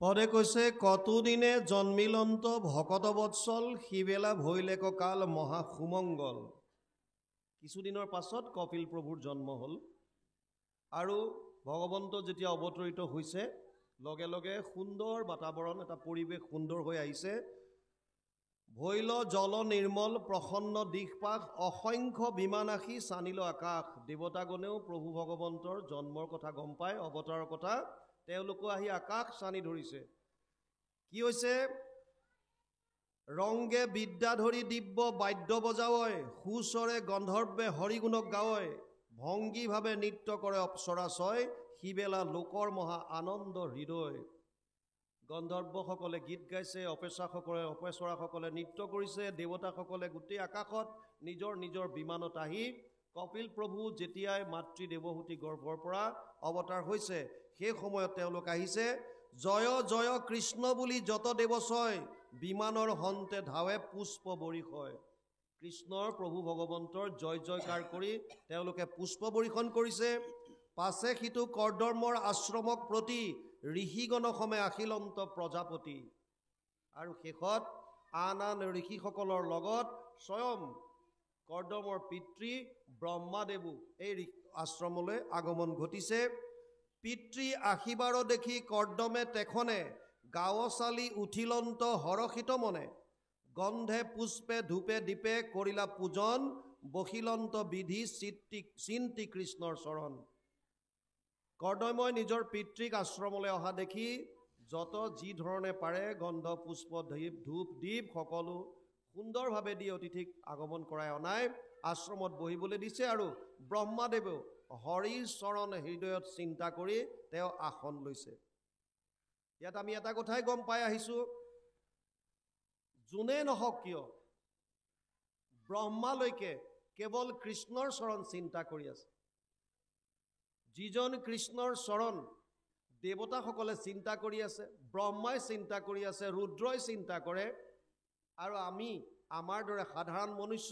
পদে কৈছে কতদিনে জন্মিলন্ত ভকত বৎসল সিবেলা ভৈলেক কাল মহা সুমংগল। কিছুদিনৰ পাছত কপিল প্ৰভুৰ জন্ম হ'ল আৰু ভগৱন্ত যেতিয়া অৱতৰিত হৈছে লগে লগে সুন্দৰ বাতাবৰণ, এটা পৰিৱেশ সুন্দৰ হৈ আহিছে। ভৈল জল নিৰ্মল প্ৰসন্ন দিশপাশ, অসংখ্য বিমানাসী চানিল আকাশ। দেৱতাগণেও প্ৰভু ভগৱন্তৰ জন্মৰ কথা গম পায়, অৱতাৰৰ কথা। তেওঁলোকো আহি আকাশ চানি ধৰিছে। কি হৈছে? ৰংগে বিদ্যা ধৰি দিব্য বাদ্য বজাৱয়, সুস্বৰে গন্ধৰ্বে হৰিগুণক গাৱয়, ভংগীভাৱে নৃত্য কৰে অপ্সৰাচয়, সিবেলা লোকৰ মহা আনন্দ হৃদয়। গন্ধৰ্বসকলে গীত গাইছে, অপেচৰাসকলে নৃত্য কৰিছে, দেৱতাসকলে গোটেই আকাশত নিজৰ নিজৰ বিমানত আহি কপিল প্ৰভু যেতিয়াই মাতৃ দেৱহূতি গৰ্ভৰ পৰা অৱতাৰ হৈছে সেই সময়ত তেওঁলোক আহিছে। জয় জয় কৃষ্ণ বুলি যত দেৱচয়, বিমানৰ হন্তে ধাৱে পুষ্প বৰিষয়। কৃষ্ণৰ প্ৰভু ভগৱন্তৰ জয় জয়কাৰ কৰি তেওঁলোকে পুষ্প বৰিষণ কৰিছে। পাছে সিটো কৰ্দমৰ আশ্ৰমক প্ৰতি, ঋষিগণসমে আখিলন্ত প্ৰজাপতি। আৰু শেষত আন আন ঋষিসকলৰ লগত স্বয়ং কৰ্দমৰ পিতৃ ব্ৰহ্মাদেৱো এই আশ্ৰমলৈ আগমন ঘটিছে। পিতৃ আশীবাৰ দেখি কৰ্দমে তেখনে, গাঁও চালি উঠিলন্ত হৰষিত মনে। গন্ধে পুষ্পে ধূপে দীপে কৰিলা পূজন, বহিলন্ত বিধি চিন্তি কৃষ্ণৰ চৰণ। কৰ্দময় নিজৰ পিতৃক আশ্ৰমলৈ অহা দেখি যত যি ধৰণে পাৰে গন্ধ পুষ্প ধূপ দীপ সকলো সুন্দৰভাৱে দি অতিথিক আগমন কৰাই অনাই আশ্ৰমত বহিবলৈ দিছে। আৰু ব্ৰহ্মাদেৱেও হৰিৰ চৰণ হৃদয়ত চিন্তা কৰি তেওঁ আসন লৈছে। ইয়াত আমি এটা কথাই গম পাই আহিছোঁ, যোনে নহওক কিয় ব্ৰহ্মালৈকে কেৱল কৃষ্ণৰ চৰণ চিন্তা কৰি আছে। যিজন কৃষ্ণৰ চৰণ দেৱতাসকলে চিন্তা কৰি আছে, ব্ৰহ্মাই চিন্তা কৰি আছে, ৰুদ্ৰই চিন্তা কৰে। আৰু আমি আমাৰ দৰে সাধাৰণ মনুষ্য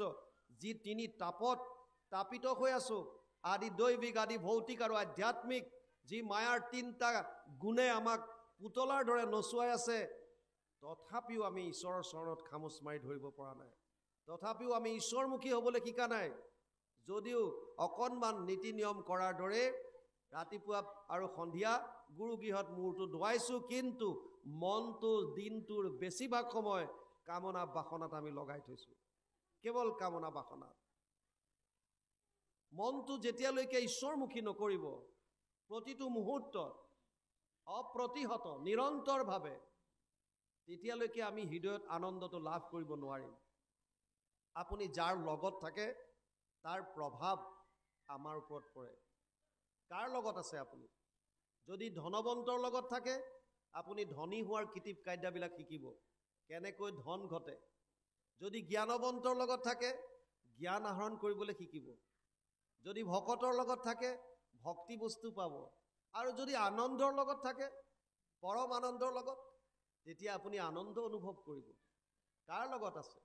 যি তিনি তাপত তাপিত হৈ আছোঁ, আদি দৈবিক আদি ভৌতিক আৰু আধ্যাত্মিক যি মায়াৰ তিনিটা গুণে আমাক পুতলাৰ দৰে নচুৱাই আছে, তথাপিও আমি ঈশ্বৰৰ চৰণত খামোচ মাৰি ধৰিব পৰা নাই। তথাপিও আমি ঈশ্বৰমুখী হ'বলৈ শিকা নাই। যদিও অকণমান নীতি নিয়ম কৰাৰ দৰে ৰাতিপুৱা আৰু সন্ধিয়া গুৰুগৃহত মূৰটো ধুৱাইছোঁ, কিন্তু মনটো দিনটোৰ বেছিভাগ সময় কামনা বাসনাত আমি লগাই থৈছোঁ। কেৱল কামনা বাসনাত মনটো যেতিয়ালৈকে ঈশ্বৰমুখী নকৰিব, প্ৰতিটো মুহূৰ্তত অপ্ৰতিহত নিৰন্তৰভাৱে, তেতিয়ালৈকে আমি হৃদয়ত আনন্দটো লাভ কৰিব নোৱাৰিম। আপুনি যাৰ লগত থাকে তাৰ প্ৰভাৱ আমাৰ ওপৰত পৰে। কাৰ লগত আছে আপুনি? যদি ধনৱন্তৰ লগত থাকে, আপুনি ধনী হোৱাৰ কীৰ্তি কাৰ্যবিলাক শিকিব, কেনেকৈ ধন ঘটে। যদি জ্ঞানৱন্তৰ লগত থাকে, জ্ঞান আহৰণ কৰিবলৈ শিকিব। যদি ভকতৰ লগত থাকে, ভক্তি বস্তু পাব। আৰু যদি আনন্দৰ লগত থাকে, পৰম আনন্দৰ লগত, তেতিয়া আপুনি আনন্দ অনুভৱ কৰিব। কাৰ লগত আছে?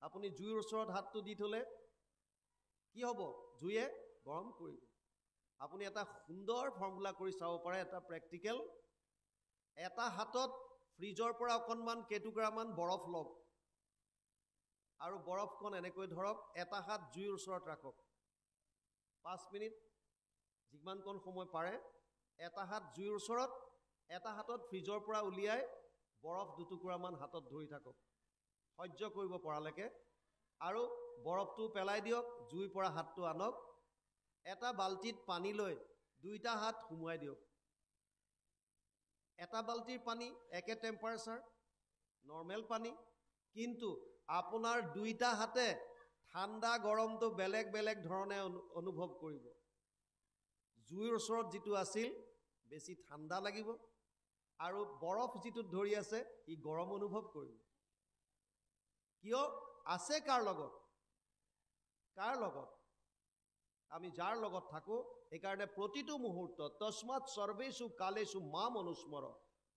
আপুনি জুইৰ ওচৰত হাতটো দি থ'লে কি হ'ব? জুয়ে গৰম কৰিব। আপুনি এটা সুন্দৰ ফৰ্মুলা কৰি চাব পাৰে, এটা প্ৰেক্টিকেল। এটা হাতত ফ্ৰিজৰ পৰা অকণমান কেইটুকুৰামান বৰফ লওক আৰু বৰফখন এনেকৈ ধৰক, এটা হাত জুইৰ ওচৰত ৰাখক, 5 মিনিট যিমানকণ সময় পাৰে, এটা হাত জুইৰ ওচৰত, এটা হাতত ফ্ৰিজৰ পৰা উলিয়াই বৰফ দুটুকুৰামান হাতত ধৰি থাকক সহ্য কৰিব পৰালৈকে। আৰু বৰফটো পেলাই দিয়ক, জুইৰ পৰা হাতটো আনক, এটা বাল্টিত পানী লৈ দুইটা হাত সুমুৱাই দিয়ক। এটা বাল্টিৰ পানী একে টেম্পাৰেচাৰ, নৰ্মেল পানী, কিন্তু আপোনাৰ দুইটা হাতে ঠাণ্ডা গৰমটো বেলেগ বেলেগ ধৰণে অনুভৱ কৰিব। জুইৰ ওচৰত যিটো আছিল বেছি ঠাণ্ডা লাগিব, আৰু বৰফ যিটোত ধৰি আছে ই গৰম অনুভৱ কৰিব। কিয়? আছে কাৰ লগত? কাৰ লগত? আমি যাৰ লগত থাকোঁ। সেইকাৰণে প্ৰতিটো মুহূৰ্তত তস্মাৎ সৰ্বেষু কালেষু মাম অনুস্মৰ।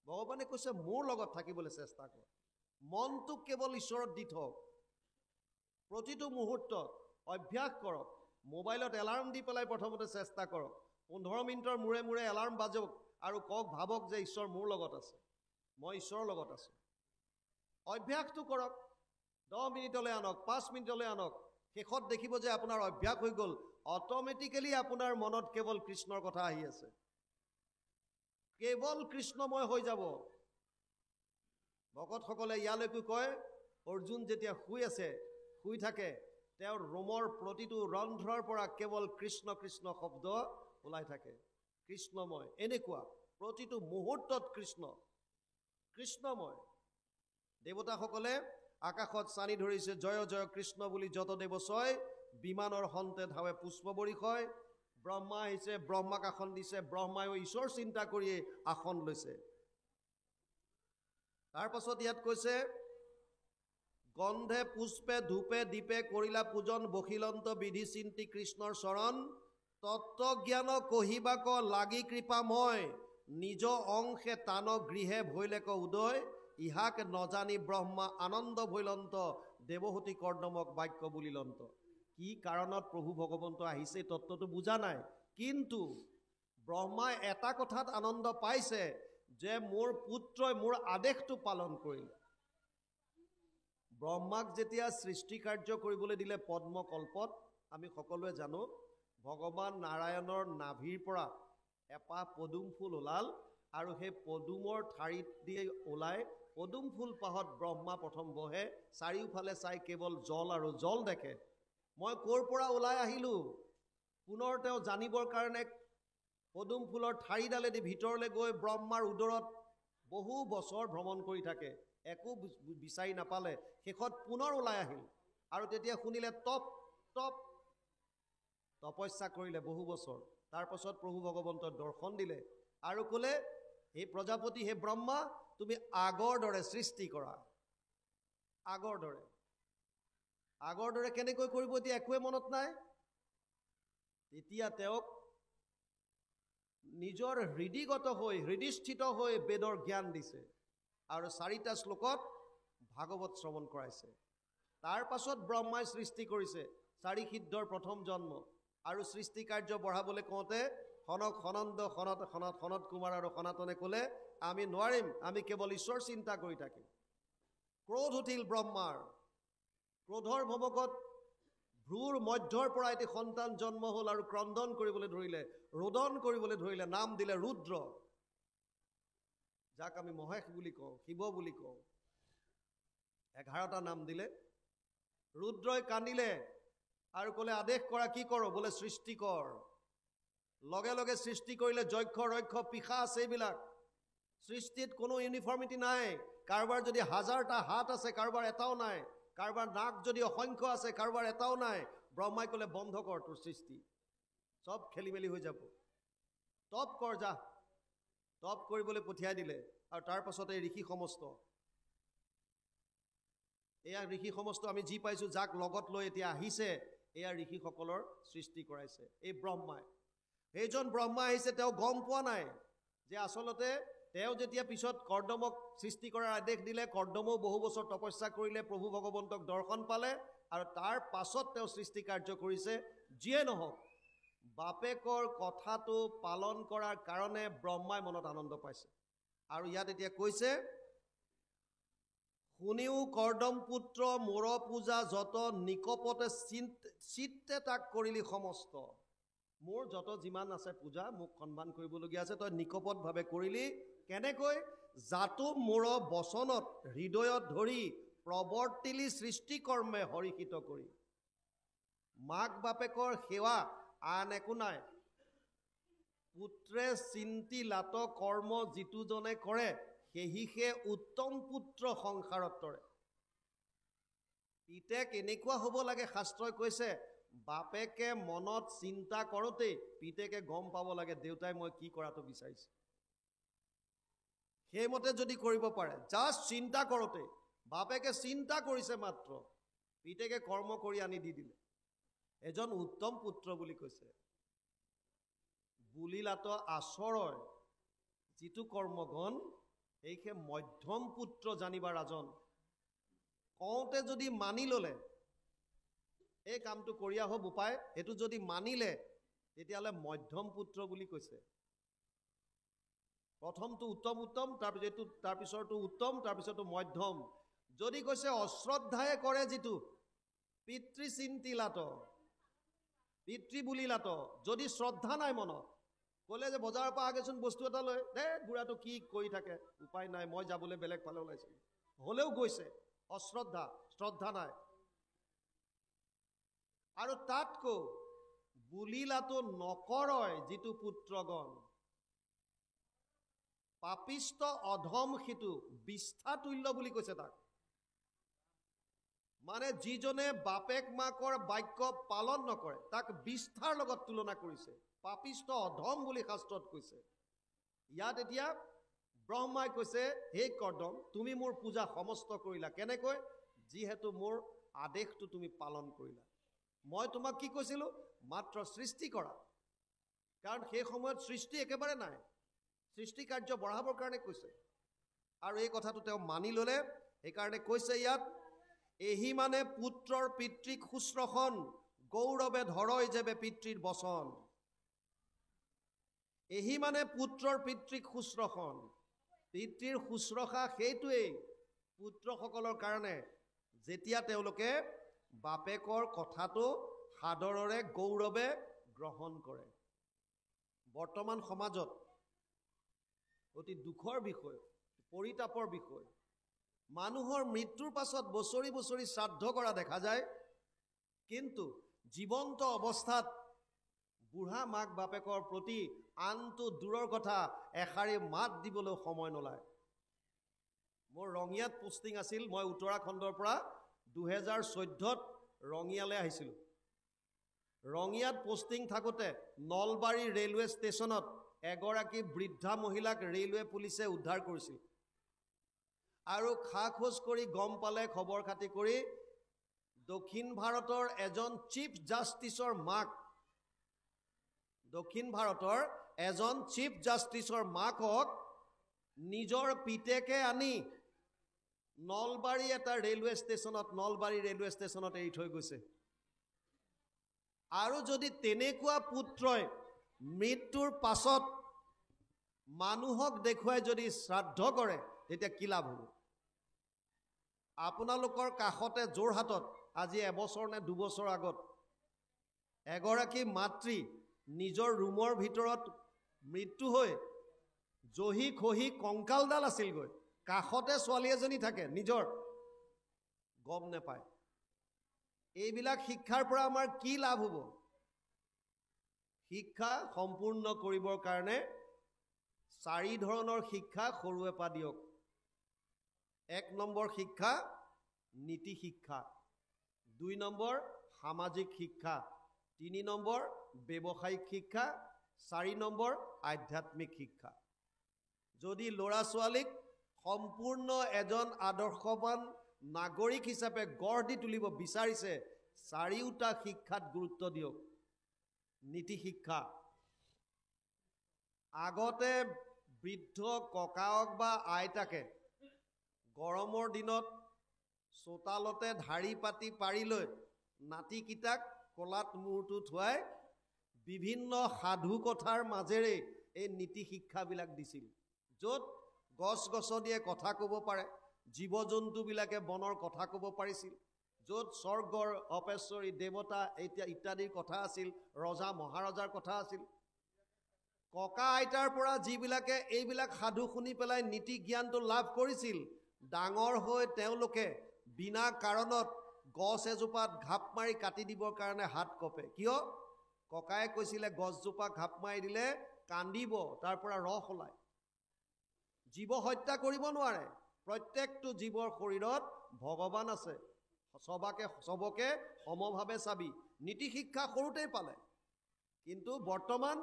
ভগৱানে কৈছে মোৰ লগত থাকিবলৈ চেষ্টা কৰ। মনটোক কেৱল ঈশ্বৰত দি থওক। প্ৰতিটো মুহূৰ্তত অভ্যাস কৰক। মোবাইলত এলাৰ্ম দি পেলাই প্ৰথমতে চেষ্টা কৰক। 15 মিনিটৰ মূৰে মূৰে এলাৰ্ম বাজক আৰু কওক, ভাবক যে ঈশ্বৰ মোৰ লগত আছে। মই ঈশ্বৰৰ লগত আছোঁ। অভ্যাসটো কৰক, 10 মিনিটলৈ আনক, 5 মিনিটলৈ আনক। শেষত দেখিব যে আপোনাৰ অভ্যাস হৈ গ'ল, অট'মেটিকেলি আপোনাৰ মনত কেৱল কৃষ্ণৰ কথা আহি আছে, কেৱল কৃষ্ণময় হৈ যাব। ভকতসকলে ইয়ালৈকে কয়, অৰ্জুন যেতিয়া শুই থাকে, তেওঁৰ ৰোমৰ প্ৰতিটো ৰন্ধ্ৰৰ পৰা কেৱল কৃষ্ণ কৃষ্ণ শব্দ ওলাই থাকে, কৃষ্ণময়। এনেকুৱা প্ৰতিটো মুহূৰ্তত কৃষ্ণময়। দেৱতাসকলে আকাশত চানি ধৰিছে, জয় জয় কৃষ্ণ বুলি যত দেৱ ছয়, বিমানৰ সন্তে ধাৱে পুষ্প বৰিষয়। ব্ৰহ্মা আহিছে, ব্ৰহ্মাক আসন দিছে, ব্ৰহ্মায়ো ঈশ্বৰ চিন্তা কৰিয়ে আসন লৈছে। তাৰ পাছত ইয়াত কৈছে, গন্ধে পুষ্পে ধূপে দীপে কৰিলা পূজন, বখিলন্ত বিধি চিন্তি কৃষ্ণৰ চৰণ, তত্ত্বজ্ঞান কহিবাক লাগি কৃপাময়, নিজ অংশে তান গৃহে ভৈলেক উদয়, ইহাক নজানি ব্ৰহ্মা আনন্দ ভৈলন্ত, দেৱহূতি কৰ্দমক বাক্য বুলিলন্ত। কি কাৰণত প্ৰভু ভগৱন্ত আহিছে তত্ত্বটো বুজা নাই, কিন্তু ব্ৰহ্মাই এটা কথাত আনন্দ পাইছে যে মোৰ পুত্ৰই মোৰ আদেশটো পালন কৰিলে। ব্ৰহ্মাক যেতিয়া সৃষ্টি কাৰ্য কৰিবলৈ দিলে পদ্মকল্পত, আমি সকলোৱে জানো ভগৱান নাৰায়ণৰ নাভিৰ পৰা এপাহ পদুম ফুল ওলাল, আৰু সেই পদুমৰ ঠাৰিত দিয়ে ওলাই পদুম ফুল পাহত ব্ৰহ্মা প্ৰথম বহে, চাৰিওফালে চাই কেৱল জল আৰু জল দেখে। মই ক'ৰ পৰা ওলাই আহিলোঁ, পুনৰ তেওঁ জানিবৰ কাৰণে পদুম ফুলৰ ঠাৰিডালেদি ভিতৰলৈ গৈ ব্ৰহ্মাৰ উদৰত বহু বছৰ ভ্ৰমণ কৰি থাকে, একো বিচাৰি নাপালে। শেষত পুনৰ ওলাই আহিল, আৰু তেতিয়া শুনিলে তপস্যা কৰিলে বহু বছৰ। তাৰ পাছত প্ৰভু ভগৱন্তৰ দৰ্শন দিলে আৰু ক'লে, হে প্ৰজাপতি, হে ব্ৰহ্মা, তুমি আগৰ দৰে সৃষ্টি কৰা। আগৰ দৰে কেনেকৈ কৰিব এতিয়া একোৱে মনত নাই। তেতিয়া তেওঁক নিজৰ হৃদিস্থিত হৈ বেদৰ জ্ঞান দিছে, আৰু 4টা শ্লোকত ভাগৱত শ্ৰৱণ কৰাইছে। তাৰ পাছত ব্ৰহ্মাই সৃষ্টি কৰিছে 4 সিদ্ধৰ প্ৰথম জন্ম, আৰু সৃষ্টি কাৰ্য বঢ়াবলৈ কওঁতে সনত কুমাৰ আৰু সনাতনে ক'লে, আমি নোৱাৰিম, আমি কেৱল ঈশ্বৰ চিন্তা কৰি থাকিম। ক্ৰোধ উঠিল ব্ৰহ্মাৰ, ক্ৰোধৰ ভমকত ভ্ৰুৰ মধ্যৰ পৰা এটি সন্তান জন্ম হ'ল, আৰু ক্ৰন্দন কৰিবলৈ ধৰিলে, ৰোদন কৰিবলৈ ধৰিলে, নাম দিলে ৰুদ্ৰ, যাক আমি মহেশ বুলি কওঁ, শিৱ বুলি কওঁ। 11টা নাম দিলে। ৰুদ্ৰই কান্দিলে আৰু ক'লে, আদেশ কৰা, কি কৰোঁ? বোলে সৃষ্টি কৰ। লগে লগে সৃষ্টি কৰিলে, যক্ষ ৰক্ষ পিশা আছে, এইবিলাক সৃষ্টিত কোনো ইউনিফৰ্মিটি নাই। কাৰোবাৰ যদি 1000টা হাত আছে, কাৰোবাৰ এটাও নাই। কাৰোবাৰ নাক যদি অসংখ্য আছে, কাৰোবাৰ এটাও নাই। ব্ৰহ্মাই ক'লে, বন্ধ কৰ তোৰ সৃষ্টি, চব খেলি মেলি হৈ যাব, তপ কৰ, যা। তপ কৰিবলৈ পঠিয়াই দিলে। আৰু তাৰ পাছতে ঋষি সমস্ত, এয়া ঋষি সমস্ত আমি যি পাইছোঁ, যাক লগত লৈ এতিয়া আহিছে, এয়া ঋষিসকলৰ সৃষ্টি কৰাইছে এই ব্ৰহ্মাই। সেইজন ব্ৰহ্মা আহিছে, তেওঁ গম পোৱা নাই যে আচলতে তেওঁ যেতিয়া পিছত কৰ্দমক সৃষ্টি কৰাৰ আদেশ দিলে, কৰ্দমও বহু বছৰ তপস্যা কৰিলে, প্ৰভু ভগৱন্তক দৰ্শন পালে, আৰু তাৰ পাছত তেওঁ সৃষ্টি কাৰ্য কৰিছে। যিয়ে নহওক, বাপেকৰ কথাটো পালন কৰাৰ কাৰণে ব্ৰহ্মাই মনত আনন্দ পাইছে। আৰু ইয়াত এতিয়া কৈছে, শুনিও কৰ্দম পুত্ৰ মোৰ পূজা যত, নিকপতে চিত্তে তাক কৰিলি সমস্ত। মোৰ যত যিমান আছে পূজা, মোক সন্মান কৰিবলগীয়া আছে, তই নিকপটভাৱে কৰিলি। কেনেকৈ? জাতো মোৰ বচনত হৃদয়ত ধৰি, প্ৰৱৰ্তিলি সৃষ্টি কৰ্মে হৰিষিত কৰি। মাক বাপেকৰ সেৱা আন একো নাই, পুত্ৰে চিন্তি লাত কৰ্ম যিটো জনে কৰে, সেহিহে উত্তম পুত্ৰ সংসাৰত তৰে। পিতেক এনেকুৱা হ'ব লাগে, শাস্ত্ৰই কৈছে, বাপেকে মনত চিন্তা কৰোঁতেই পিতেকে গম পাব লাগে দেউতাই মই কি কৰাটো বিচাৰিছে। সেইমতে যদি কৰিব পাৰে, জাষ্ট চিন্তা কৰোঁতে, বাপেকে চিন্তা কৰিছে মাত্ৰ, পিতেকে কৰ্ম কৰি আনি দি দিলে, এজন উত্তম পুত্ৰ বুলি কৈছে। বুলিলাত আচৰয় যিটো কৰ্মগণ, এইহে মধ্যম পুত্ৰ জানিবা ৰাজন। কওঁতে যদি মানি ল'লে, এই কামটো কৰি আহো বোপাই, সেইটো যদি মানিলে, তেতিয়াহ'লে মধ্যম পুত্ৰ বুলি কৈছে। প্ৰথমটো উত্তম উত্তম, তাৰপিছৰটো উত্তম, তাৰপিছৰটো মধ্যম। যদি কৈছে অশ্ৰদ্ধায়ে কৰে যিটো পিতৃচিন্তি লাত, পিতৃ বুলি লাত, যদি শ্ৰদ্ধা নাই মনত, ক'লে যে বজাৰৰ পৰা আগেচোন বস্তু এটা লৈ দে, বুঢ়াটো কি কৰি থাকে, উপায় নাই, মই যাবলৈ বেলেগ ফালে ওলাইছিলোঁ, হ'লেও গৈছে, অশ্ৰদ্ধা, শ্ৰদ্ধা নাই। আৰু তাতকৈ বুলিলাটো নকৰয় যিটো পুত্ৰগণ, পাপিষ্ট অধম সিটো বিষ্ঠাতুল্য বুলি কৈছে তাক। মানে যিজনে বাপেক মাকৰ বাক্য পালন নকৰে তাক বিষ্ঠাৰ লগত তুলনা কৰিছে, পাপিষ্ট অধম বুলি শাস্ত্ৰত কৈছে। ইয়াত এতিয়া ব্ৰহ্মাই কৈছে, হে কৰ্দম, তুমি মোৰ পূজা সমস্ত কৰিলা, কেনেকৈ? যিহেতু মোৰ আদেশটো তুমি পালন কৰিলা। মই তোমাক কি কৈছিলোঁ? মাত্ৰ সৃষ্টি কৰা, কাৰণ সেই সময়ত সৃষ্টি একেবাৰে নাই, সৃষ্টি কাৰ্য বঢ়াবৰ কাৰণে কৈছে। আৰু এই কথাটো তেওঁ মানি ল'লে, সেইকাৰণে কৈছে ইয়াত, এহি মানে পুত্ৰৰ পিতৃক শুশ্ৰূষণ, গৌৰৱে ধৰয় যেবে পিতৃৰ বচন। এহি মানে পুত্ৰৰ পিতৃক শুশ্ৰূষণ, পিতৃৰ শুশ্ৰূষা সেইটোৱেই পুত্ৰসকলৰ কাৰণে, যেতিয়া তেওঁলোকে বাপেকৰ কথাটো সাদৰেৰে গৌৰৱে গ্ৰহণ কৰে। বৰ্তমান সমাজত অতি দুখৰ বিষয়, পৰিতাপৰ বিষয়, মানুহৰ মৃত্যুৰ পাছত বছৰি বছৰি শ্ৰাদ্ধ কৰা দেখা যায়, কিন্তু জীৱন্ত অৱস্থাত বুঢ়া মাক বাপেকৰ প্ৰতি আনটো দূৰৰ কথা এষাৰি মাত দিবলৈ সময় নোলায়। মোৰ ৰঙিয়াত পোষ্টিং আছিল, মই উত্তৰাখণ্ডৰ পৰা 2014ত ৰঙিয়ালৈ আহিছিলোঁ। ৰঙিয়াত পোষ্টিং থাকোঁতে নলবাৰী ৰেলৱে ষ্টেচনত এগৰাকী বৃদ্ধা মহিলাক ৰেলৱে পুলিচে উদ্ধাৰ কৰিছিল। আৰু খা খোজ কৰি গম পালে, খবৰ খাতি কৰি, দক্ষিণ ভাৰতৰ এজন চিফ জাষ্টিছৰ মাক, দক্ষিণ ভাৰতৰ এজন চিফ জাষ্টিছৰ মাকক নিজৰ পিতেকে আনি নলবাৰী এটা ৰেলৱে ষ্টেচনত, নলবাৰী ৰেলৱে ষ্টেচনত এৰি থৈ গৈছে। আৰু যদি তেনেকুৱা পুত্ৰই মৃত্যুৰ পাছত মানুহক দেখুৱাই যদি শ্ৰাদ্ধ কৰে, তেতিয়া কি লাভ হ'ব? আপোনালোকৰ কাষতে যোৰহাটত আজি এবছৰ নে দুবছৰ আগত এগৰাকী মাতৃ নিজৰ ৰুমৰ ভিতৰত মৃত্যু হৈ জহি খহি কংকালডাল আছিলগৈ, কাষতে ছোৱালী এজনী থাকে, নিজৰ গম নেপায়। এইবিলাক শিক্ষাৰ পৰা আমাৰ কি লাভ হ'ব? শিক্ষা সম্পূৰ্ণ কৰিবৰ কাৰণে 4 ধৰণৰ শিক্ষা সৰুৰে পৰা দিয়ক। 1 নম্বৰ শিক্ষা নীতি শিক্ষা, 2 নম্বৰ সামাজিক শিক্ষা, 3 নম্বৰ ব্যৱসায়িক শিক্ষা, 4 নম্বৰ আধ্যাত্মিক শিক্ষা। যদি ল'ৰা ছোৱালীক সম্পূৰ্ণ এজন আদৰ্শৱান নাগৰিক হিচাপে গঢ় দি তুলিব বিচাৰিছে, 4টা শিক্ষাত গুৰুত্ব দিয়ক। নীতি শিক্ষা, আগতে বৃদ্ধ ককাওক বা আইতাকে গৰমৰ দিনত চোতালতে ধাৰি পাতি পাৰি লৈ নাতিকেইটাক কলাত মূৰটো থোৱাই বিভিন্ন সাধু কথাৰ মাজেৰে এই নীতি শিক্ষাবিলাক দিছিল, য'ত গছ গছনিয়ে কথা ক'ব পাৰে, জীৱ জন্তুবিলাকে বনৰ কথা ক'ব পাৰিছিল, য'ত স্বৰ্গৰ অপেশ্বৰী দেৱতা ইত্যাদিৰ কথা আছিল, ৰজা মহাৰজাৰ কথা আছিল। ককা আইতাৰ পৰা যিবিলাকে এইবিলাক সাধু শুনি পেলাই নীতি জ্ঞানটো লাভ কৰিছিল, ডাঙৰ হৈ তেওঁলোকে বিনা কাৰণত গছ এজোপাত ঘাপ মাৰি কাটি দিবৰ কাৰণে হাত কপে। কিয়? ককায়ে কৈছিলে গছজোপা ঘাপ মাৰি দিলে কান্দিব, তাৰ পৰা ৰস ওলায়। জীৱ হত্যা কৰিব নোৱাৰে, প্ৰত্যেকটো জীৱৰ শৰীৰত ভগৱান আছে, চবকে সমভাৱে চাবি। নীতি শিক্ষা সৰুতেই পালে। কিন্তু বৰ্তমান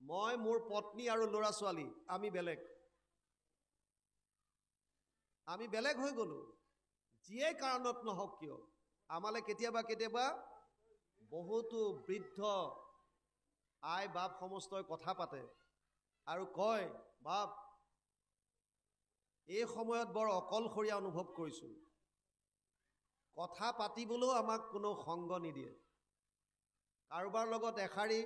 মই, মোৰ পত্নী আৰু ল'ৰা ছোৱালী, আমি বেলেগ হৈ গ'লো। যিয়েই কাৰণত নহওক কিয়, আমালে কেতিয়াবা বহুতো বৃদ্ধ আই বাপ সমস্তই কথা পাতে আৰু কয়, বাপ এই সময়ত বৰ অকলশৰীয়া অনুভৱ কৰিছোঁ, কথা পাতিবলৈও আমাক কোনো সংগ নিদিয়ে, কাৰোবাৰ লগত এষাৰি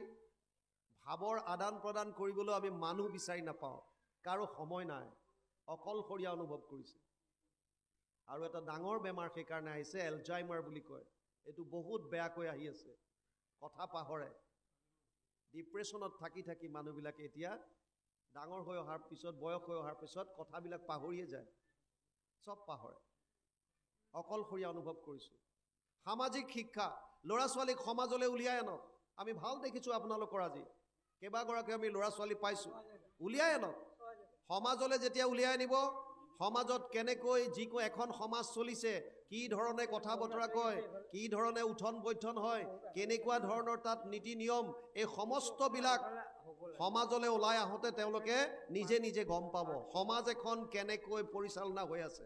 ভাৱৰ আদান প্ৰদান কৰিবলৈ আমি মানুহ বিচাৰি নাপাওঁ। কাৰো সময় নাই, অকলশৰীয়া অনুভৱ কৰিছে। আৰু এটা ডাঙৰ বেমাৰ সেইকাৰণে আহিছে, এলজাইমাৰ বুলি কয়। এইটো বহুত বেয়াকৈ আহি আছে, কথা পাহৰে। ডিপ্ৰেশ্যনত থাকি থাকি মানুহবিলাকে এতিয়া ডাঙৰ হৈ অহাৰ পিছত, বয়স হৈ অহাৰ পিছত কথাবিলাক পাহৰিয়ে যায়, চব পাহৰে, অকলশৰীয়া অনুভৱ কৰিছোঁ। সামাজিক শিক্ষা, ল'ৰা ছোৱালীক সমাজলৈ উলিয়াই আনক। আমি ভাল দেখিছোঁ আপোনালোকৰ আজি কেইবাগৰাকী আমি ল'ৰা ছোৱালী পাইছোঁ, উলিয়াই আনক সমাজলৈ। যেতিয়া উলিয়াই আনিব, সমাজত কেনেকৈ এখন সমাজ চলিছে, কি ধৰণে কথা বতৰা কয়, কি ধৰণে উঠন বৈঠন হয়, কেনেকুৱা ধৰণৰ তাত নীতি নিয়ম, এই সমস্তবিলাক সমাজলৈ ওলাই আহোঁতে তেওঁলোকে নিজে নিজে গম পাব সমাজ এখন কেনেকৈ পৰিচালনা হৈ আছে।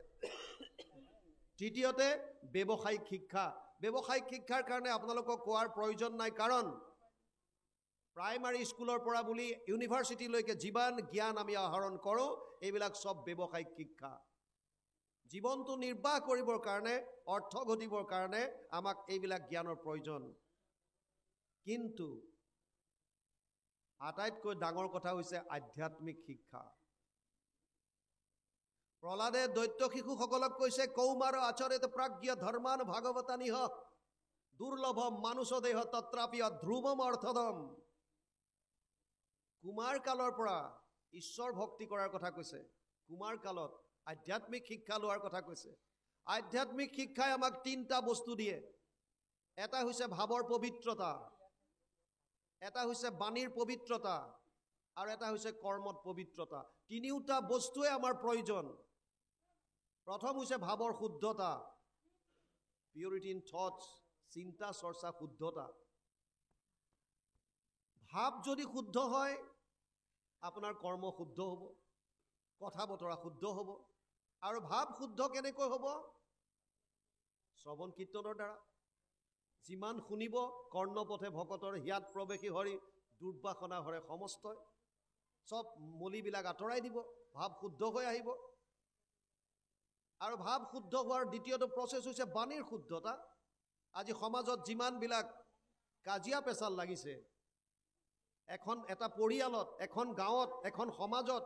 তৃতীয়তে ব্যৱসায়িক শিক্ষা। ব্যৱসায়িক শিক্ষাৰ কাৰণে আপোনালোকক কোৱাৰ প্ৰয়োজন নাই, কাৰণ প্ৰাইমাৰী স্কুলৰ পৰা বুলি ইউনিভাৰ্চিটিলৈকে যিমান জ্ঞান আমি আহৰণ কৰোঁ, এইবিলাক চব ব্যৱসায়িক শিক্ষা। জীৱনটো নিৰ্বাহ কৰিবৰ কাৰণে, অৰ্থ ঘটিবৰ কাৰণে আমাক এইবিলাক জ্ঞানৰ প্ৰয়োজন। কিন্তু আটাইতকৈ ডাঙৰ কথা হৈছে আধ্যাত্মিক শিক্ষা। প্ৰহ্লাদে দৈত্য শিশুসকলক কৈছে, কৌমাৰ আচৰিত প্ৰাজ্ঞ ধৰ্মান ভাগৱতানিহ দুৰ্লভম মানুষ দেহ তত্ৰাপি ধ্ৰুৱম অৰ্থদম। কুমাৰ কালৰ পৰা ঈশ্বৰ ভক্তি কৰাৰ কথা কৈছে, কুমাৰ কালত আধ্যাত্মিক শিক্ষা লোৱাৰ কথা কৈছে। আধ্যাত্মিক শিক্ষাই আমাক তিনিটা বস্তু দিয়ে। এটা হৈছে ভাৱৰ পবিত্ৰতা, এটা হৈছে বাণীৰ পবিত্ৰতা, আৰু এটা হৈছে কৰ্মত পবিত্ৰতা। তিনিওটা বস্তুৱে আমাৰ প্ৰয়োজন। প্ৰথম হৈছে ভাৱৰ শুদ্ধতা, পিউৰিটি ইন থটছ, চিন্তা চৰ্চা শুদ্ধতা। ভাৱ যদি শুদ্ধ হয়, আপোনাৰ কৰ্ম শুদ্ধ হ'ব, কথা বতৰা শুদ্ধ হ'ব। আৰু ভাৱ শুদ্ধ কেনেকৈ হ'ব? শ্ৰৱণ কীৰ্তনৰ দ্বাৰা। যিমান শুনিব, কৰ্ণপথে ভকতৰ হিয়াত প্ৰৱেশী হৰি দুৰ্বাসনা হৰে সমস্তই। চব মলিবিলাক আঁতৰাই দিব, ভাৱ শুদ্ধ হৈ আহিব। আৰু ভাৱ শুদ্ধ হোৱাৰ দ্বিতীয়টো প্ৰচেছ হৈছে বাণীৰ শুদ্ধতা। আজি সমাজত যিমানবিলাক কাজিয়া পেচাল লাগিছে, এটা পৰিয়ালত, এখন গাঁৱত, এখন সমাজত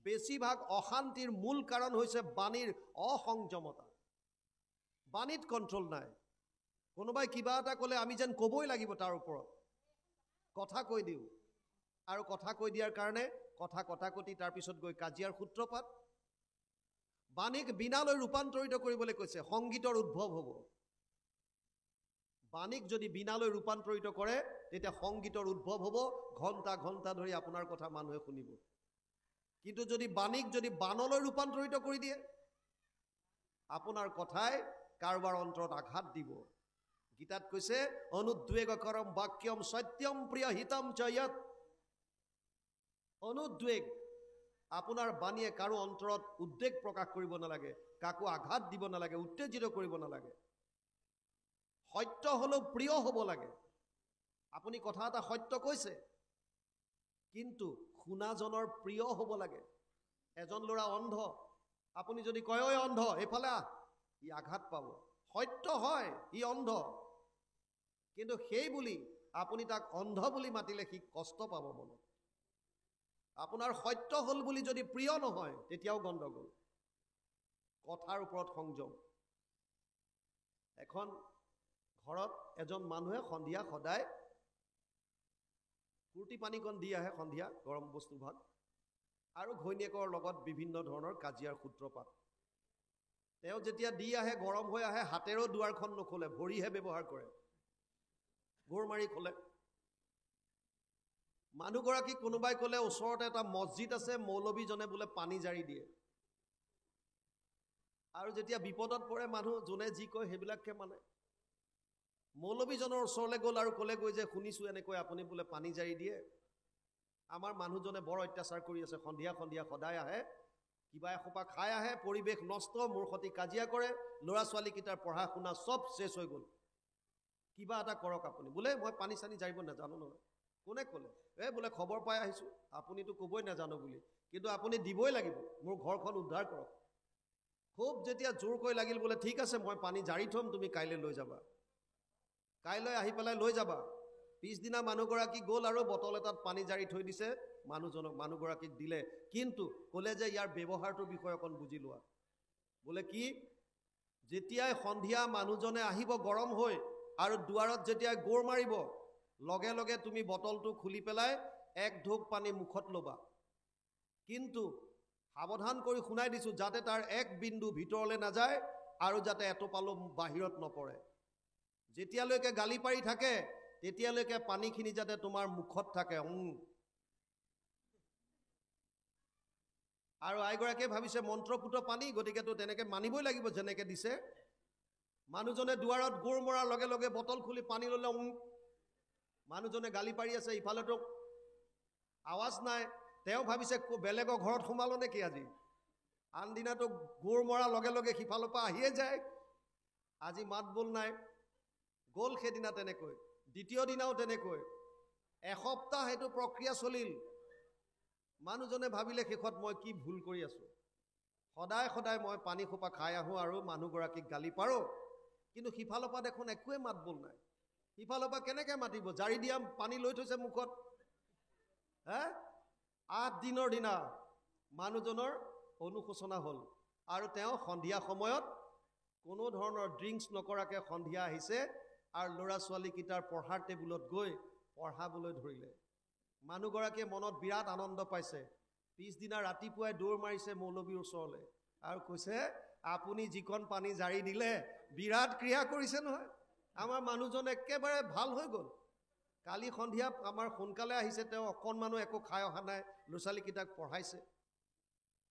বেছিভাগ অশান্তিৰ মূল কাৰণ হৈছে বাণীৰ অসংযমতা। বাণীত কণ্ট্ৰল নাই। কোনোবাই কিবা এটা ক'লে আমি যেন ক'বই লাগিব, তাৰ ওপৰত কথা কৈ দিওঁ, আৰু কথা কৈ দিয়াৰ কাৰণে কথা কটাকটি, তাৰপিছত গৈ কাজিয়াৰ সূত্ৰপাত। বাণীক বীণালৈ ৰূপান্তৰিত কৰিবলৈ কৈছে, সংগীতৰ উদ্ভৱ হ'ব। বাণীক যদি বীণালৈ ৰূপান্তৰিত কৰে, তেতিয়া সংগীতৰ উদ্ভৱ হ'ব, ঘণ্টা ঘণ্টা ধৰি আপোনাৰ কথা মানুহে শুনিব। কিন্তু যদি বাণীক যদি বানলৈ ৰূপান্তৰিত কৰি দিয়ে, আপোনাৰ কথাই কাৰোবাৰ অন্তৰত আঘাত দিব। গীতাত কৈছে, অনুদ্বেগ কৰম বাক্যম সত্যম প্ৰিয় হিতম জয়ত। অনুদ্বেগ, আপোনাৰ বাণীয়ে কাৰো অন্তৰত উদ্বেগ প্ৰকাশ কৰিব নালাগে, কাকো আঘাত দিব নালাগে, উত্তেজিত কৰিব নালাগে। সত্য হ'লেও প্ৰিয় হ'ব লাগে। আপুনি কথা এটা সত্য কৈছে, কিন্তু শুনাজনৰ প্ৰিয় হ'ব লাগে। এজন ল'ৰা অন্ধ, আপুনি যদি কয়, ঐ অন্ধ এইফালে আহ, ই আঘাত পাব। সত্য হয়, ই অন্ধ, কিন্তু সেই বুলি আপুনি তাক অন্ধ বুলি মাতিলে সি কষ্ট পাব মনত। আপোনাৰ সত্য হ'ল বুলি যদি প্ৰিয় নহয়, তেতিয়াও গণ্ডগোল। কথাৰ ওপৰত সংযম। এখন ঘৰত এজন মানুহে সন্ধিয়া সদায় ফূৰ্তি পানীকণ দি আহে, সন্ধিয়া গৰম বস্তু ভাগ, আৰু ঘৈণীয়েকৰ লগত বিভিন্ন ধৰণৰ কাজিয়াৰ সূত্ৰপাত। তেওঁ যেতিয়া দি আহে, গৰম হৈ আহে, হাতেৰেও দুৱাৰখন নোখোলে, ভৰিহে ব্যৱহাৰ কৰে, গোৰ মাৰি খোলে। মানুহগৰাকী কোনোবাই ক'লে ওচৰতে এটা মছজিদ আছে, মৌলবীজনে বোলে পানী জাৰি দিয়ে। আৰু যেতিয়া বিপদত পৰে মানুহ, যোনে যি কয় সেইবিলাককে মানে। মৌলবীজনৰ ওচৰলৈ গ'ল আৰু ক'লে গৈ যে, শুনিছোঁ এনেকৈ আপুনি বোলে পানী জাৰি দিয়ে, আমাৰ মানুহজনে বৰ অত্যাচাৰ কৰি আছে, সন্ধিয়া সন্ধিয়া সদায় আহে, কিবা এসোপা খাই আহে, পৰিৱেশ নষ্ট, মোৰ সৈতে কাজিয়া কৰে, ল'ৰা ছোৱালীকেইটাৰ পঢ়া শুনা চব শেষ হৈ গ'ল, কিবা এটা কৰক আপুনি। বোলে মই পানী চানী জাৰিব নাজানো নহয়। কোনে ক'লে? বোলে খবৰ পাই আহিছোঁ, আপুনিতো ক'বই নাজানো বুলি, কিন্তু আপুনি দিবই লাগিব, মোৰ ঘৰখন উদ্ধাৰ কৰক। খুব যেতিয়া জোৰকৈ লাগিল, বোলে ঠিক আছে মই পানী জাৰি থ'ম, তুমি কাইলৈ লৈ যাবা। কাইলৈ আহি পেলাই লৈ যাবা। পিছদিনা মানুহগৰাকী গ'ল আৰু বটল এটাত পানী জাৰি থৈ দিছে, মানুহগৰাকীক দিলে, কিন্তু ক'লে যে ইয়াৰ ব্যৱহাৰটোৰ বিষয়ে অকণ বুজি লোৱা। বোলে কি, যেতিয়াই সন্ধিয়া মানুহজনে আহিব গৰম হৈ আৰু দুৱাৰত যেতিয়া গোৰ মাৰিব, লগে লগে তুমি বটলটো খুলি পেলাই এক ঢোক পানী মুখত ল'বা, কিন্তু সাৱধান কৰি শুনাই দিছোঁ যাতে তাৰ এক বিন্দু ভিতৰলৈ নাযায় আৰু যাতে এটোপালো বাহিৰত নপৰে। যেতিয়ালৈকে গালি পাৰি থাকে তেতিয়ালৈকে পানীখিনি যাতে তোমাৰ মুখত থাকে। আৰু আইগৰাকীয়ে ভাবিছে মন্ত্ৰপুত পানী, গতিকেতো তেনেকৈ মানিবই লাগিব যেনেকৈ দিছে। মানুহজনে দুৱাৰত গোৰ মৰাৰ লগে লগে বটল খুলি পানী ল'লে। মানুহজনে গালি পাৰি আছে, ইফালেতো আৱাজ নাই। তেওঁ ভাবিছে বেলেগৰ ঘৰত সোমালো নেকি আজি। আনদিনাতো গোৰ মৰাৰ লগে লগে সিফালৰ পৰা আহিয়ে যায়, আজি মাত বোল নাই। গ'ল সেইদিনা তেনেকৈ, দ্বিতীয় দিনাও তেনেকৈ, এসপ্তাহ সেইটো প্ৰক্ৰিয়া চলিল। মানুহজনে ভাবিলে শেষত মই কি ভুল কৰি আছোঁ, সদায় সদায় মই পানী সোপা খাই আহোঁ আৰু মানুহগৰাকীক গালি পাৰোঁ, কিন্তু সিফালৰ পৰা দেখোন একোৱে মাত বোল নাই। সিফালৰ পৰা কেনেকৈ মাতিব, জাৰি দিয়া পানী লৈ থৈছে মুখত। 8 দিনৰ দিনা মানুহজনৰ অনুশোচনা হ'ল আৰু তেওঁ সন্ধিয়া সময়ত কোনো ধৰণৰ ড্ৰিংকছ নকৰাকৈ সন্ধিয়া আহিছে আৰু ল'ৰা ছোৱালীকেইটাৰ পঢ়াৰ টেবুলত গৈ পঢ়াবলৈ ধৰিলে। মানুহগৰাকীয়ে মনত বিৰাট আনন্দ পাইছে। পিছদিনা ৰাতিপুৱাই দৌৰ মাৰিছে মৌলবীৰ ওচৰলৈ আৰু কৈছে, আপুনি যিখন পানী জাৰি দিলে বিৰাট ক্ৰিয়া কৰিছে নহয়, আমাৰ মানুহজন একেবাৰে ভাল হৈ গ'ল। কালি সন্ধিয়া আমাৰ সোনকালে আহিছে, তেওঁ অকণমানো একো খাই অহা নাই, ল'ৰা ছোৱালীকেইটাক পঢ়াইছে।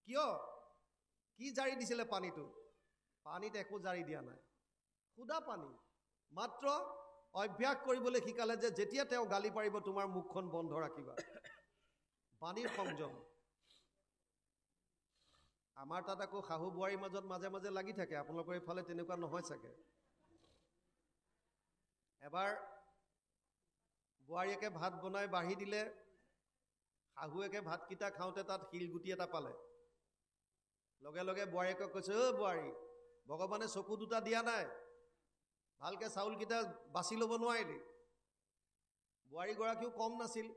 কিয়, কি জাৰি দিছিলে পানীটো? পানীত একো জাৰি দিয়া নাই, সুদা পানী। মাত্ৰ অভ্যাস কৰিবলৈ শিকালে যে যেতিয়া তেওঁ গালি পাৰিব তোমাৰ মুখখন বন্ধ ৰাখিবা। পানীৰ সংযম। আমাৰ তাত আকৌ শাহু বোৱাৰীৰ মাজত মাজে মাজে লাগি থাকে, আপোনালোকৰ এইফালে তেনেকুৱা নহয় চাগে। এবাৰ বোৱাৰীয়েকে ভাত বনাই বাঢ়ি দিলে, শাহুৱেকে ভাতকেইটা খাওঁতে তাত শিলগুটি এটা পালে। লগে লগে বোৱাৰীয়েকক কৈছে, বোৱাৰী, ভগৱানে চকু দুটা দিয়া নাই, ভালকৈ চাউলকেইটা বাছি ল'ব নোৱাৰিলি? বোৱাৰীগৰাকীও কম নাছিল,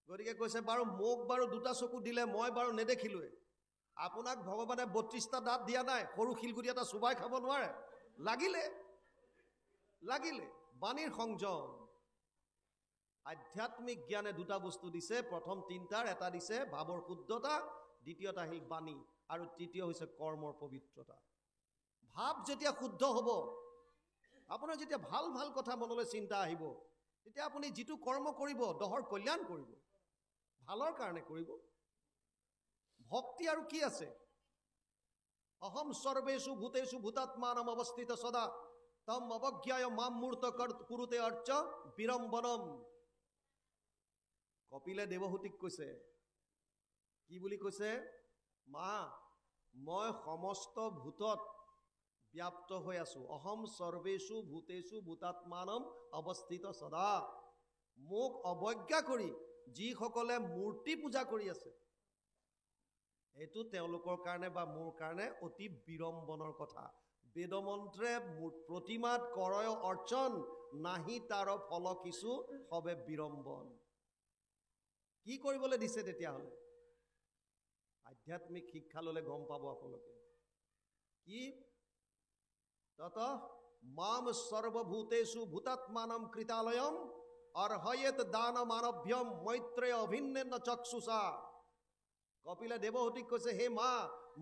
গতিকে কৈছে, বাৰু মোক বাৰু দুটা চকু দিলে, মই বাৰু নেদেখিলোৱে। আপোনাক ভগৱানে 32টা দাঁত দিয়া নাই, সৰু শিলগুটি এটা চুবাই খাব নোৱাৰে? লাগিলে। বাণীৰ সংযম। আধ্যাত্মিক জ্ঞানে দুটা বস্তু দিছে, প্ৰথম 3টাৰ এটা দিছে ভাৱৰ শুদ্ধতা, দ্বিতীয়টা আহিল বাণী, আৰু তৃতীয় হৈছে কৰ্মৰ পবিত্ৰতা। ভাৱ যেতিয়া শুদ্ধ হ'ব, আপোনাৰ যেতিয়া ভাল ভাল কথা মনলৈ চিন্তা আহিব, তেতিয়া আপুনি যিটো কৰ্ম কৰিব দহৰ কল্যাণ কৰিব, ভালৰ কাৰণে কৰিব। ভক্তি আৰু কি আছে? অহম সৰ্বেষু ভূতেষু ভূতাত্মানম অৱস্থিত সদা তম অৱজ্ঞায় মাম মূৰ্ত কুৰুতে অৰ্চ বিৰম্বনম। কপিলে দেৱহূতিক কৈছে, কি বুলি কৈছে? মা, মই সমস্ত ভূতত ব্যাপ্ত হৈ আছো। অহম সৰ্বেষু ভূতেষু ভূতাত্মানম অৱস্থিত সদা। মোক অৱজ্ঞা কৰি যিসকলে মূৰ্তি পূজা কৰি আছে, এইটো তেওঁলোকৰ কাৰণে বা মোৰ কাৰণে অতি বিৰম্বনৰ কথা। বেদমন্ত্ৰে প্ৰতিমাত কৰয় অৰ্চন, নাহি তাৰ ফল কিছু সবে বিৰম্বন। কি কৰিবলৈ দিছে তেতিয়াহ'লে? আধ্যাত্মিক শিক্ষা ল'লে গম পাব আপোনালোকে। কি? তত মাম সৰ্বভূতেষু ভূতাত্মানম কৃতালয়ম অৰ্হয়েত দান মানভ্যম মৈত্ৰেয় অভিন্নেন চক্ষুষা। কপিলে দেৱহূতিক কৈছে, হে মা,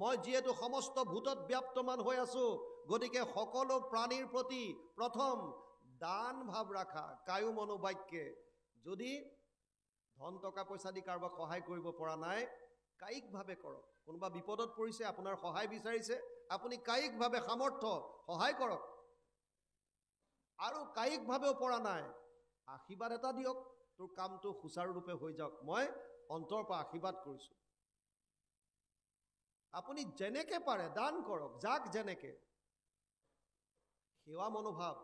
মই যিহেতু সমস্ত ভূতত ব্যাপ্তমান হৈ আছো, গতিকে সকলো প্ৰাণীৰ প্ৰতি প্ৰথম দান ভাৱ ৰাখা, কায়ো মনোবাক্যে। যদি ধন টকা পইচা দি কাৰোবাক সহায় কৰিব পৰা নাই, কায়িকভাৱে কৰক। কোনোবা বিপদত পৰিছে, আপোনাৰ সহায় বিচাৰিছে, আপুনি কায়িকভাৱে সামৰ্থ্য সহায় কৰক। আৰু কায়িকভাৱেও পৰা নাই, আশীৰ্বাদ এটা দিয়ক, তোৰ কামটো সুচাৰুৰূপে হৈ যাওক, মই অন্তৰৰ পৰা আশীৰ্বাদ কৰিছোঁ। আপুনি যেনেকে পাৰে দান কৰক, যাক যেনেকে। সেৱা মনোভাৱ।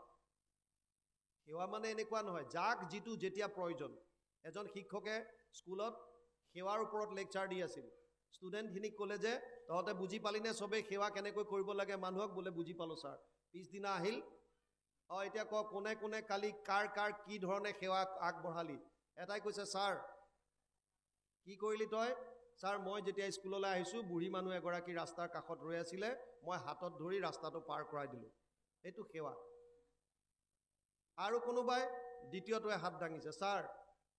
সেৱা মানে এনেকুৱা নহয়, যাক যিটো যেতিয়া প্ৰয়োজন। এজন শিক্ষকে স্কুলত সেৱাৰ ওপৰত লেকচাৰ দি আছিল। ষ্টুডেণ্টখিনিক ক'লে যে, তহঁতে বুজি পালিনে চবেই সেৱা কেনেকৈ কৰিব লাগে মানুহক? বোলে বুজি পালোঁ ছাৰ। পিছদিনা আহিল, এতিয়া ক কোনে কোনে কালি কাৰ কাৰ কি ধৰণে সেৱা আগবঢ়ালি? এটাই কৈছে, ছাৰ কি কৰিলি তই? ছাৰ মই যেতিয়া স্কুললৈ আহিছোঁ বুঢ়ী মানুহ এগৰাকী ৰাস্তাৰ কাষত ৰৈ আছিলে, মই হাতত ধৰি ৰাস্তাটো পাৰ কৰাই দিলোঁ। এইটো সেৱা। আৰু কোনোবাই দ্বিতীয়টোৱে হাত দাঙিছে, ছাৰ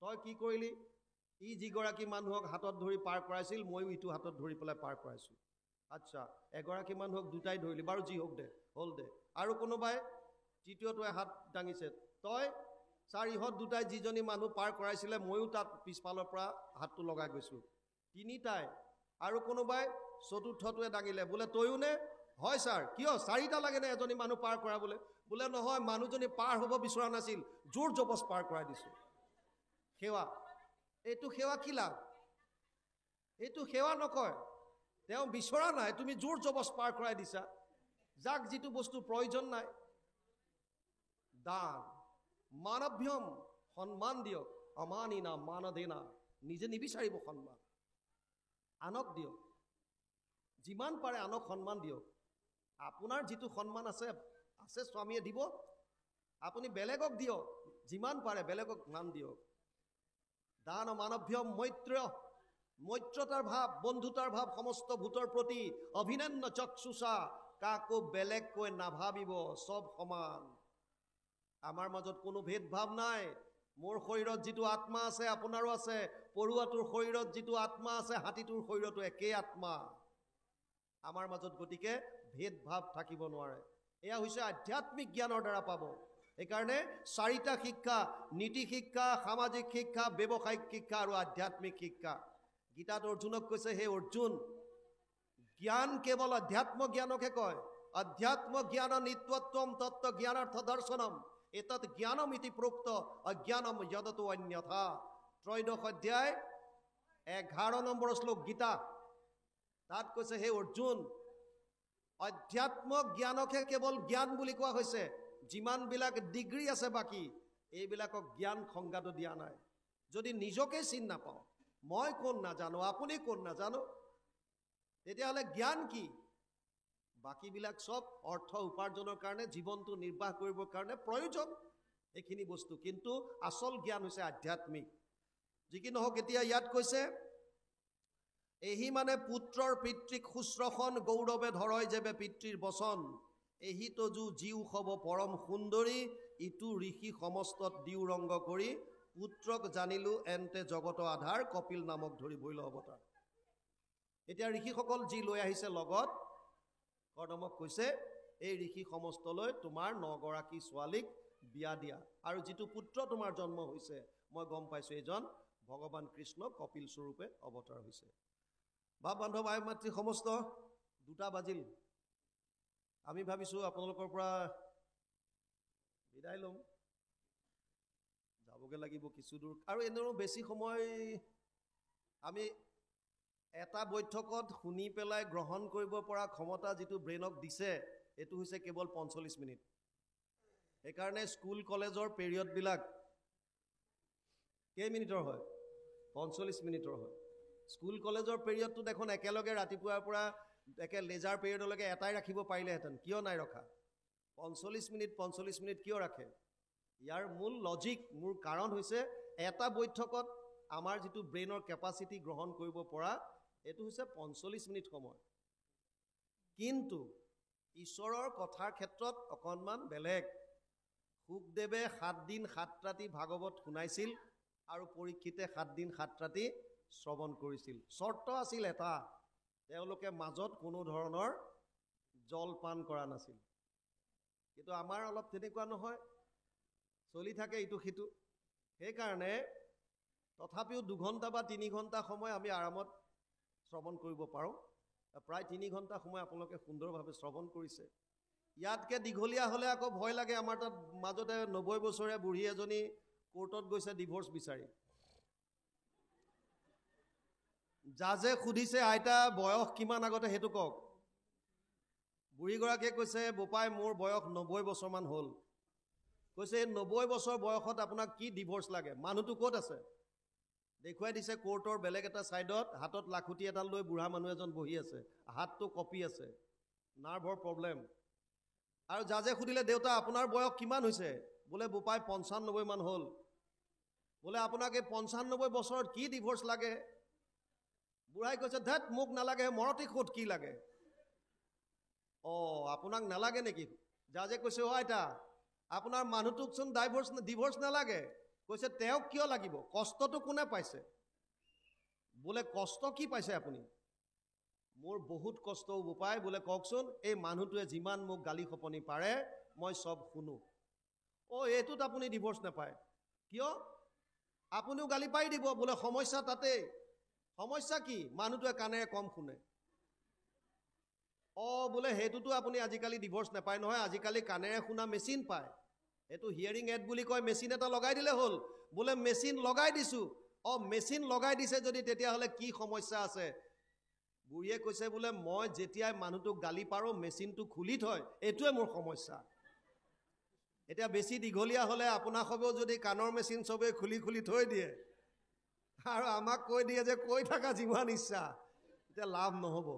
তই কি কৰিলি? ই যিগৰাকী মানুহক হাতত ধৰি পাৰ কৰাইছিল ময়ো ইটো হাতত ধৰি পেলাই পাৰ কৰাইছোঁ। আচ্ছা, এগৰাকী মানুহক দুটাই ধৰিলি, বাৰু যি হওক দে, হ'ল দে। আৰু কোনোবাই তৃতীয়টোৱে হাত দাঙিছে, তই? ছাৰ ইহঁত দুটাই যিজনী মানুহ পাৰ কৰাইছিলে ময়ো তাত পিছফালৰ পৰা হাতটো লগাই গৈছোঁ। তিনিটাই। আৰু কোনোবাই চতুৰ্থটোৱে দাঙিলে, বোলে তয়ো নে? হয় ছাৰ। কিয়? চাৰিটা লাগেনে এজনী মানুহ পাৰ কৰাবলৈ? বোলে নহয়, মানুহজনী পাৰ হ'ব বিচৰা নাছিল, জোৰ জবজ পাৰ কৰাই দিছোঁ। সেৱা। এইটো সেৱা কি লাভ? এইটো সেৱা নকয়। তেওঁ বিচৰা নাই, তুমি জোৰ জবজ পাৰ কৰাই দিছা, যাক যিটো বস্তু প্ৰয়োজন নাই। দান মানভ্যম, সন্মান দিয়ক। অমানিনা মানধেনা, নিজে নিবিচাৰিব সন্মান, আনক দিয়ক। যিমান পাৰে আনক সন্মান দিয়ক। আপোনাৰ যিটো সন্মান আছে স্বামীয়ে দিব, আপুনি বেলেগক দিয়ক। যিমান পাৰে বেলেগক মান দিয়ক। দান মানভ্যম মৈত্ৰ্য, মৈত্ৰতাৰ ভাৱ, বন্ধুতাৰ ভাৱ সমস্ত ভূতৰ প্ৰতি। অভিনন্য চক্ষুষা, কাকো বেলেগকৈ নাভাবিব, চব সমান। আমাৰ মাজত কোনো ভেদভাৱ নাই। মোৰ শৰীৰত যিটো আত্মা আছে আপোনাৰো আছে, পৰুৱাটোৰ শৰীৰত যিটো আত্মা আছে হাতীটোৰ শৰীৰতো একেই আত্মা। আমাৰ মাজত গতিকে ভেদভাৱ থাকিব নোৱাৰে। এয়া হৈছে আধ্যাত্মিক জ্ঞানৰ দ্বাৰা পাব। সেইকাৰণে চাৰিটা শিক্ষা, নীতি শিক্ষা, সামাজিক শিক্ষা, ব্যৱসায়িক শিক্ষা আৰু আধ্যাত্মিক শিক্ষা। গীতাত অৰ্জুনক কৈছে, হে অৰ্জুন, জ্ঞান কেৱল অধ্যাত্ম জ্ঞানকে কয়। অধ্যাত্ম জ্ঞান নিত্যত্বম তত্ত্ব জ্ঞানাৰ্থ দৰ্শনম এতৎ জ্ঞানম ইতি প্ৰোক্ত অজ্ঞানম যদতো অন্যথা। ত্ৰয়োদশ অধ্যায় 11 নম্বৰ শ্লোক গীতা। তাত কৈছে, হে অৰ্জুন, অধ্যাত্ম জ্ঞানকহে কেৱল জ্ঞান বুলি কোৱা হৈছে। যিমানবিলাক ডিগ্ৰী আছে বাকী, এইবিলাকক জ্ঞান সংজ্ঞাটো দিয়া নাই। যদি নিজকে চিনি নাপাওঁ, মই কোন নাজানো, আপুনি কোন নাজানো, তেতিয়াহ'লে জ্ঞান কি? বাকীবিলাক চব অৰ্থ উপাৰ্জনৰ কাৰণে, জীৱনটো নিৰ্বাহ কৰিবৰ কাৰণে প্ৰয়োজন এইখিনি বস্তু। কিন্তু আচল জ্ঞান হৈছে আধ্যাত্মিক। যি কি নহওক, এতিয়া ইয়াত কৈছে, এহি মানে পুত্ৰৰ পিতৃক শুশ্ৰূষণ গৌৰৱে ধৰয় যেবে পিতৃৰ বচন। এহি তজু জীউ হব পৰম সুন্দৰী, ইটো ঋষি সমস্তত দিউ ৰংগ কৰি। পুত্ৰক জানিলো এন্তে জগত আধাৰ, কপিল নামক ধৰি ভৈল অৱতাৰ। এতিয়া ঋষিসকল যি লৈ আহিছে লগত, কৰ্দমক কৈছে, এই ঋষি সমস্তলৈ তোমাৰ 9 গৰাকী ছোৱালীক বিয়া দিয়া। আৰু যিটো পুত্ৰ তোমাৰ জন্ম হৈছে, মই গম পাইছোঁ এইজন ভগৱান কৃষ্ণ কপিল স্বৰূপে অৱতাৰ হৈছে। ভাৱ বান্ধৱ ভাই মাতৃ সমস্ত, 2টা বাজিল। আমি ভাবিছোঁ আপোনালোকৰ পৰা বিদায় ল'ম, যাবগৈ লাগিব কিছু দূৰ। আৰু এনেও বেছি সময় আমি এটা বৈঠকত শুনি পেলাই গ্ৰহণ কৰিব পৰা ক্ষমতা যিটো ব্ৰেইনক দিছে, এইটো হৈছে কেৱল 45 মিনিট। সেইকাৰণে স্কুল কলেজৰ পিৰিয়ডবিলাক কেইমিনিটৰ হয়? 45 মিনিটৰ হয়। স্কুল কলেজৰ পিৰিয়ডটো দেখোন একেলগে ৰাতিপুৱাৰ পৰা একে লেজাৰ পিৰিয়ডলৈকে এটাই ৰাখিব পাৰিলেহেঁতেন, কিয় নাই ৰখা? 45 মিনিট কিয় ৰাখে? ইয়াৰ মূল লজিক, মোৰ কাৰণ হৈছে, এটা বৈঠকত আমাৰ যিটো ব্ৰেইনৰ কেপাচিটি গ্ৰহণ কৰিব পৰা, এইটো হৈছে 45 মিনিট সময়। কিন্তু ঈশ্বৰৰ কথাৰ ক্ষেত্ৰত অকণমান বেলেগ। শুকদেৱে 7 দিন 7 ৰাতি ভাগৱত শুনাইছিল আৰু পৰীক্ষিতে 7 দিন 7 ৰাতি শ্ৰৱণ কৰিছিল। চৰ্ত আছিল এটা, তেওঁলোকে মাজত কোনো ধৰণৰ জলপান কৰা নাছিল। কিন্তু আমাৰ অলপ তেনেকুৱা নহয়, চলি থাকে ইটো সিটো। সেইকাৰণে তথাপিও 2 ঘণ্টা বা 3 ঘণ্টা সময় আমি আৰামত শ্ৰৱণ কৰিব পাৰোঁ। প্ৰায় 3 ঘণ্টা সময় আপোনালোকে সুন্দৰভাৱে শ্ৰৱণ কৰিছে। ইয়াতকৈ দীঘলীয়া হ'লে আকৌ ভয় লাগে। আমাৰ তাত মাজতে 90 বছৰীয়া বুঢ়ী এজনী কোৰ্টত গৈছে ডিভোৰ্চ বিচাৰি। জাজে সুধিছে, আইতা বয়স কিমান আগতে সেইটো কওক। বুঢ়ীগৰাকীয়ে কৈছে, বোপাই মোৰ বয়স 90 বছৰমান হ'ল। কৈছে, 90 বছৰ বয়সত আপোনাক কি ডিভোৰ্চ লাগে? মানুহটো ক'ত আছে? দেখুৱাই দিছে কোৰ্টৰ বেলেগ এটা ছাইডত, হাতত লাখুটি এডাল লৈ বুঢ়া মানুহ এজন বহি আছে, হাতটো কঁপি আছে, নাৰ্ভৰ প্ৰব্লেম। আৰু জাজে সুধিলে, দেউতা আপোনাৰ বয়স কিমান হৈছে? বোলে বোপাই 95 মান হ'ল। বোলে আপোনাক এই 95 বছৰত কি ডিভোৰ্চ লাগে? বুঢ়াই কৈছে ধেত মোক নালাগে, মৰতি খোদ কি লাগে? আপোনাক নালাগে নেকি? জাজে কৈছে আইতা আপোনাৰ মানুহটোকচোন ডিভৰ্চ নালাগে। কৈছে তেওঁক কিয় লাগিব? কষ্টটো কোনে পাইছে? বোলে কষ্ট কি পাইছে আপুনি? মোৰ বহুত কষ্ট উপায়। বোলে কওকচোন। এই মানুহটোৱে যিমান মোক গালি খপনি পাৰে মই চব শুনো। এইটোত আপুনি ডিভৰ্চ নাপায় কিয়? আপুনিও গালি পাই দিব। বোলে সমস্যা তাতেই। সমস্যা কি? মানুহটোৱে কাণেৰে কম শুনে। বোলে সেইটোতো আপুনি আজিকালি ডিভৰ্চ নাপায় নহয়, আজিকালি কাণেৰে শুনা মেচিন পায়, এইটো হিয়াৰিং এড বুলি কয়, মেচিন এটা লগাই দিলে হ'ল। বোলে মেচিন লগাই দিছো। মেচিন লগাই দিছে যদি তেতিয়াহ'লে কি সমস্যা আছে? বুঢ়ীয়ে কৈছে বোলে মই যেতিয়াই মানুহটোক গালি পাৰো মেচিনটো খুলি থয়, এইটোৱে মোৰ সমস্যা। এতিয়া বেছি দীঘলীয়া হ'লে আপোনাক সবেও যদি কাণৰ মেচিন চবেই খুলি খুলি থৈ দিয়ে আৰু আমাক কৈ দিয়ে যে কৈ থাকা যিমান ইচ্ছা, তেতিয়া লাভ নহ'ব।